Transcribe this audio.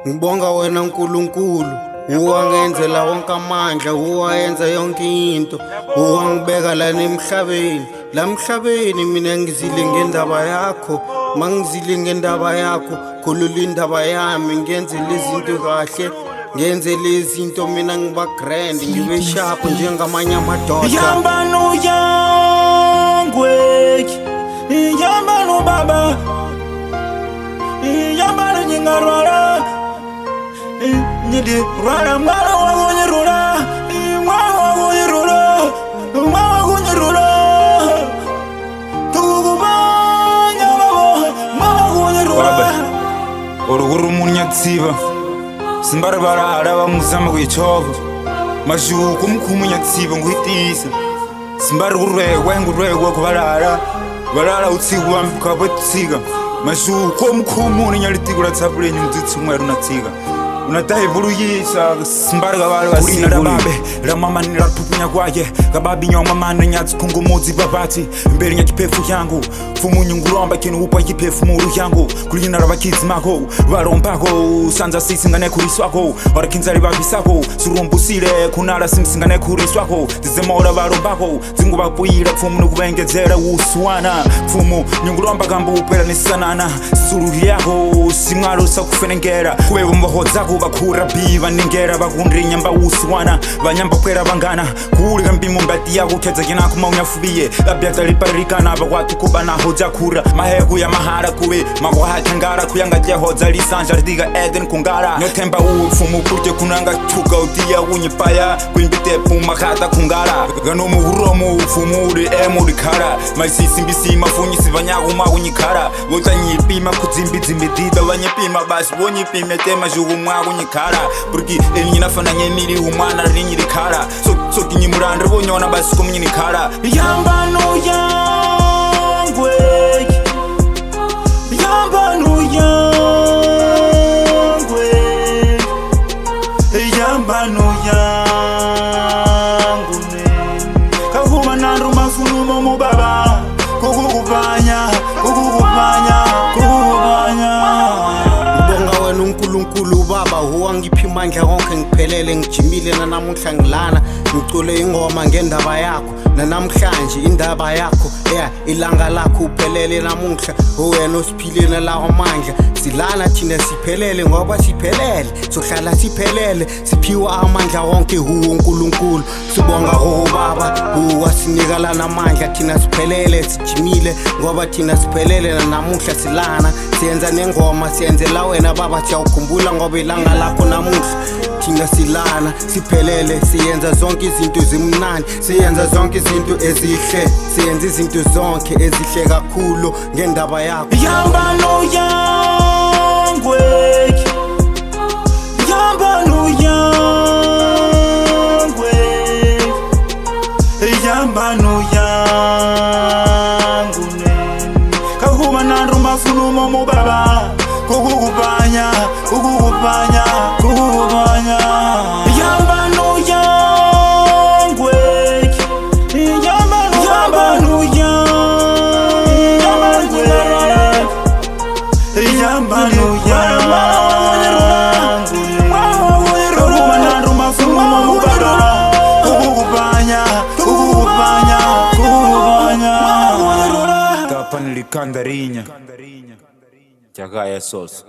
Ngibonga wena Nkulunkulu, uwangenzela wonke amandla, uwayenza yonke into, uwangibeka la emhlabeni. La mhlabeni mina ngizile ngendaba yakho, mangizile ngendaba yakho, khulula indaba yami, ngenze lezinto kahle, ngenze lezinto mina ngiba grand, ngibe sharp njengamanye amadoda. Yambano yangwe, yambano baba, yambano nyingarwara, nyidi rwara mwana wakunyirura, mwana wakunyirura, mwana wakunyirura, tukubanya babo, mwana wakunyirura. Uruguru munyatsiba, simbara barara bamuzama kwicobo, mashuko mukumunyatsiba nguhitisa, simbara urwego kubarara, barara utsigwa mbukabwe tsiga, mashuko mukumuni nyalitigura tsapule nyumzitsi umweru natsiga. Unatahe buru yisa simbara gabara basina rababe ramama niratupunya kwaye gababi nyoma mana nyatsi kungumuzi babati mbere nyakipefu yangu fumu nyunguromba kinu upa yipefu muru yangu kulina rabakizi mako barompako sanza sisingane kuriswako orakinzari babisako surumbusire kunara simsingane kuriswako dizemora barompako zingu bapuira fumu nukubengezera uswana fumu nyunguromba gambu upera nisanana sururi yako simwaro sakufenengera kubeba mbahodzako bakura biva ningera bakundrinya mba uswana banyamba kwera bangana kuulika mbimo mbati yako keza kina kumaunya fubiye abyata liparikana bakwatu kubana hoja kura maheku ya mahara kube makwa tangara kuyanga je hoja lisanja diga eden kungara nyotemba ufumu kurje kunanga chuka utia unyipaya kwimbite puma khata kungara gano muhuromo ufumuri emuri kara maisisi mbisi mafunyi sibanyago magunyikara botanyipima kuzimbizimbi dida banyipima basi bonyipime tema jugu mwago nyikara porque enyina fana nyemiri umwana rinyiri kara so kinyimurandre bonyona basi komnyini kara yambano yangwe yambano yangwe yambano yangune kakuma nandu mafunumo mubaba kukukupanya uNkulunkulu baba uwangiphi mandla konke ngiphelele ngijimile nanamuhla ngilana ngicule ingoma ngendaba yakho namhlanje indaba yakho ilanga lakho uphelele namuhla wena usiphilene lawo amandla silana thina siphelele ngoba siphelele sohlala siphelele siphiwa amandla wonke uNkulunkulu sibonga baba uwasinika lana amandla thina siphelele sijimile ngoba thina siphelele namuhla silana siyenza nengoma siyenzela wena baba siyawukhumbula ngoba ilanga lakho namuhla thina silana siphelele siyenza zonke izinto zimnandi siyenza zonke izinto ezihle siyenza izinto zonke ezihle kakhulu ngendaba yakho yambano yangwe yambano yangwe yambano yangune kakuma nandu mafunumo mubaba kukukupanya yambano yangwe yambano yangwe yambano kakuma nandu mafunumo mubaba kukukupanya tapanilikandarinya Chagaya sauce.